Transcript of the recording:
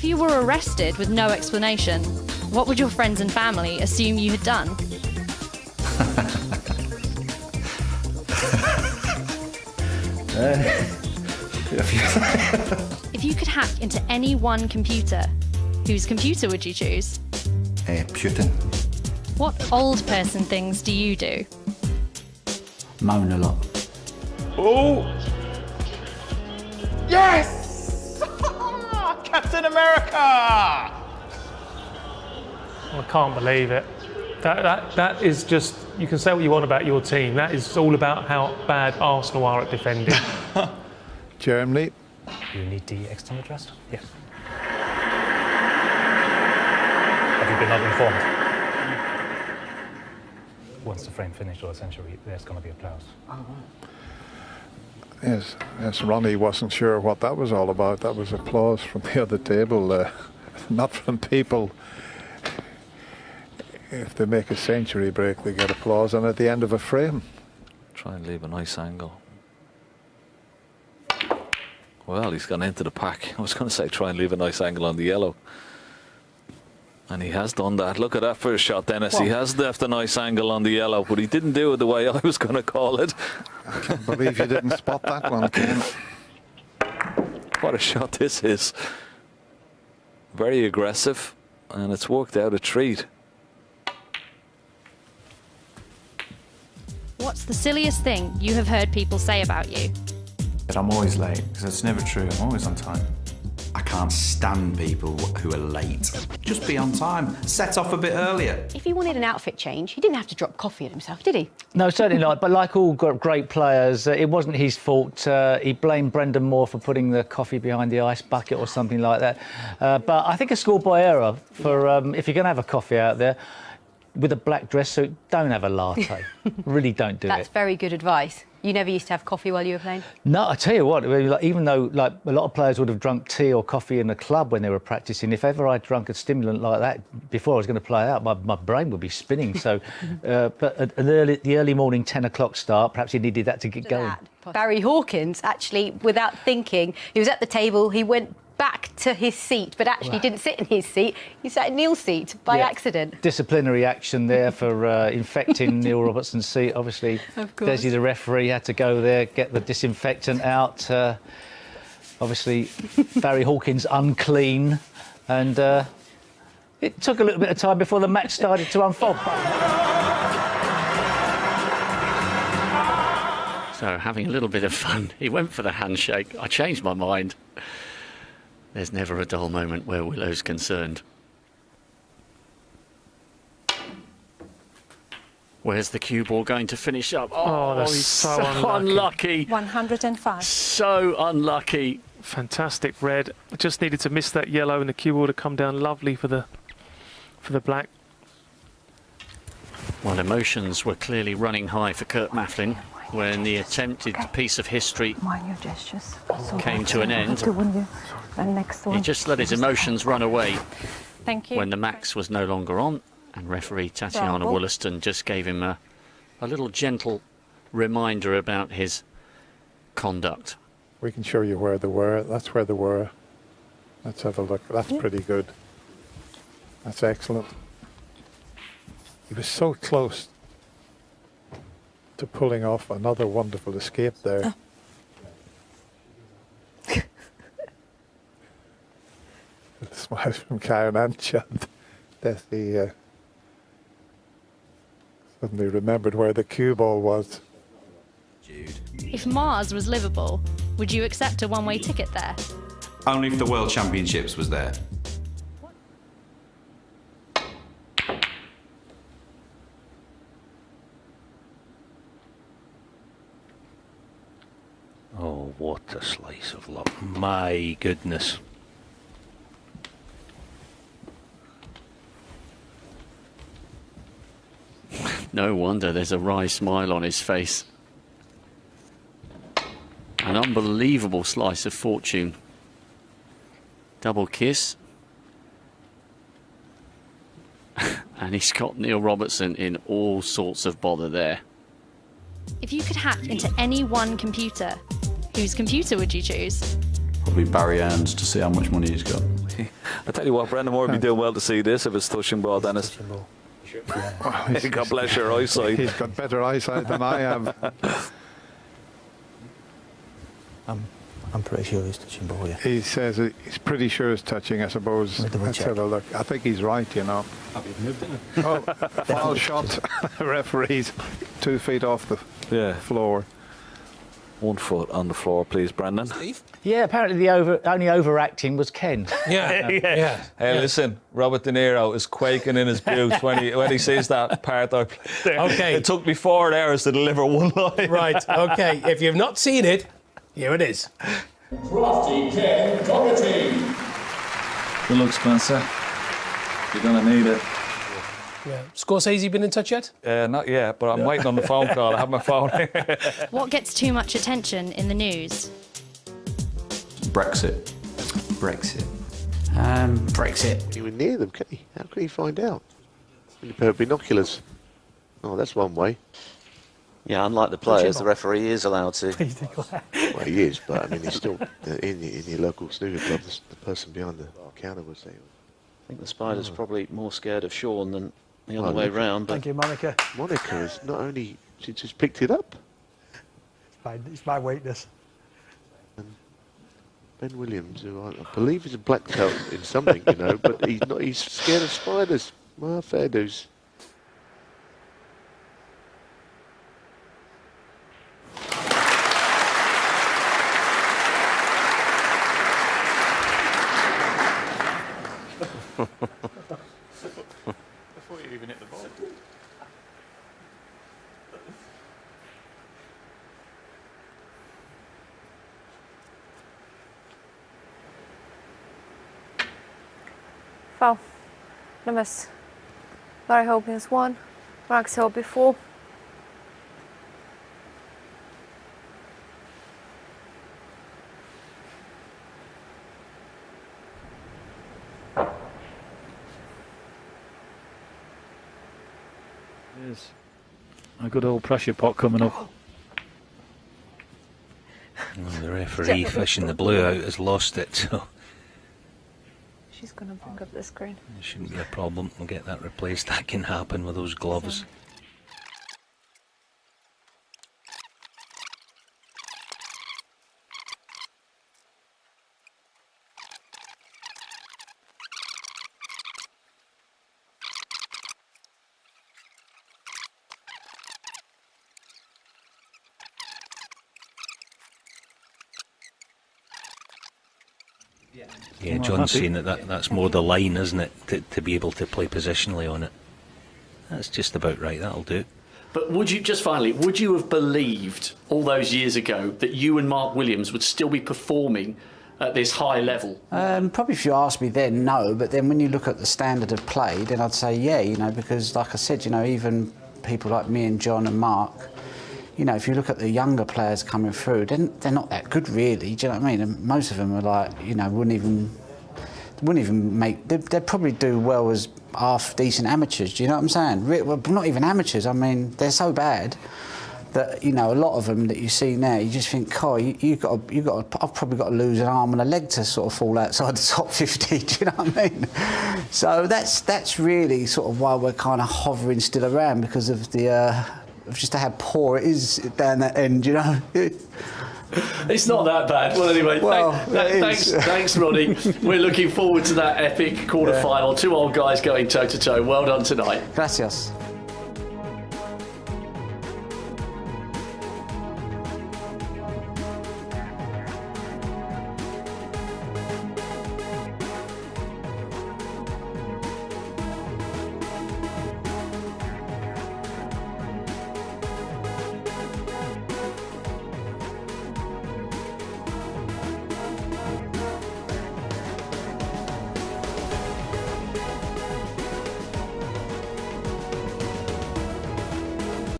If you were arrested with no explanation, what would your friends and family assume you had done? If you could hack into any one computer, whose computer would you choose? Putin. What old person things do you do? Moan a lot. Oh! Yes! Captain America! I can't believe it. That is just, you can say what you want about your team. That is all about how bad Arsenal are at defending. Germany. You need the external address? Yes. Have you been not informed? Once the frame finished, or essentially, there's going to be applause. Yes, Ronnie wasn't sure what that was all about. That was applause from the other table, not from people. If they make a century break, they get applause, and at the end of a frame. Try and leave a nice angle. Well, he's gone into the pack. I was going to say try and leave a nice angle on the yellow. And he has done that. Look at that first shot, Dennis. He has left a nice angle on the yellow, but he didn't do it the way I was going to call it. I can't believe you didn't spot that one, Ken. What a shot this is. Very aggressive, and it's worked out a treat. What's the silliest thing you have heard people say about you? But I'm always late, because that's never true. I'm always on time. I can't stand people who are late. Just be on time. Set off a bit earlier. If he wanted an outfit change, he didn't have to drop coffee on himself, did he? No, certainly not. But like all great players, it wasn't his fault. He blamed Brendan Moore for putting the coffee behind the ice bucket or something like that. But I think a schoolboy error for if you're going to have a coffee out there, with a black dress suit, don't have a latte. Really don't do it. That's very good advice. You never used to have coffee while you were playing? No, I tell you what, even though a lot of players would have drunk tea or coffee in the club when they were practising, if ever I drunk a stimulant like that before I was going to play out, my brain would be spinning. So, but at the early morning 10 o'clock start, perhaps he needed that to get going. Barry Hawkins, actually, without thinking, he was at the table, he went back to his seat, but actually didn't sit in his seat. He sat in Neil's seat by accident. Disciplinary action there for infecting Neil Robertson's seat. Obviously, Desi, the referee, had to go there, get the disinfectant out. Obviously, Barry Hawkins unclean, and it took a little bit of time before the match started to unfold. So, having a little bit of fun, he went for the handshake. I changed my mind. There's never a dull moment where Willow's concerned. Where's the cue ball going to finish up? Oh, that's he's so unlucky. 105. So unlucky. Fantastic red. Just needed to miss that yellow, and the cue ball to come down lovely for the black. Well, emotions were clearly running high for Kurt Mafflin when the attempted piece of history came to an end. He just let his emotions run away. Thank you. When the max was no longer on, and referee Tatiana Wollaston just gave him a little gentle reminder about his conduct. We can show you where they were. That's where they were. Let's have a look. That's pretty good. That's excellent. He was so close to pulling off another wonderful escape there. The smile from Karen and Chad. Desi suddenly remembered where the cue ball was. If Mars was livable, would you accept a one-way ticket there? Only if the World Championships was there. Oh, what a slice of luck. My goodness. No wonder there's a wry smile on his face. An unbelievable slice of fortune. Double kiss. And he's got Neil Robertson in all sorts of bother there. If you could hack into any one computer, whose computer would you choose? Probably Barry Earns to see how much money he's got. I tell you what, Brendan Moore would be doing well to see this if it's touching ball, Dennis. God bless your eyesight. He's got better eyesight than I have. I'm pretty sure he's touching ball, yeah. He says he's pretty sure it's touching, I suppose. Let's have a look. I think he's right, you know. Oh, foul shot. Referees 2 feet off the floor. 1 foot on the floor, please, Brendan. Yeah, apparently the only overacting was Ken. Hey, listen, Robert De Niro is quaking in his boots when he sees that part I played there. Okay. It took me 4 hours to deliver one line. Right, okay. If you've not seen it, here it is. Crafty Ken Doherty. Good luck, Spencer. You're going to need it. Yeah. Scorsese been in touch yet? Not yet, but I'm waiting on the phone call. I have my phone. What gets too much attention in the news? Brexit. Brexit. You were near them, can he? How can he find out? With a pair of binoculars. Oh, that's one way. Yeah, unlike the players, the referee is allowed to. Well, he is, but I mean, he's still in your local snooker club. The person behind the counter was there. I think the Spider's probably more scared of Sean than the other way round. Thank you, Monica. Monica is not only... She just picked it up. It's my weakness. And Ben Williams, who I believe is a black belt in something, you know, but he's not. He's scared of spiders. Well, fair dues. Before you even hit the ball. Foul. No miss. Very hoping is 1. Max Hill before. There's a good old pressure pot coming up. Well, the referee fishing the blue out has lost it, so She's going to bring up the screen. it shouldn't be a problem. We'll get that replaced. That can happen with those gloves. Yeah, John's saying that's more the line, isn't it, to be able to play positionally on it. That's just about right, that'll do. But would you have believed all those years ago that you and Mark Williams would still be performing at this high level? Probably if you asked me then, no, but then when you look at the standard of play, then I'd say yeah, you know, because like I said, you know, even people like me and John and Mark, you know, if you look at the younger players coming through, they're not that good really, do you know what I mean? And most of them are like, you know, wouldn't even make, they'd probably do well as half decent amateurs, do you know what I'm saying? Well, not even amateurs, I mean, they're so bad that, you know, a lot of them that you see now, you just think, oh, I've probably got to lose an arm and a leg to sort of fall outside the top 50, do you know what I mean? So that's really sort of why we're kind of hovering still around, because of the, just how poor it is down that end, you know? It's not that bad. Well, anyway, thanks, Ronnie. We're looking forward to that epic quarter-final. 2 old guys going toe-to-toe. Well done tonight. Gracias.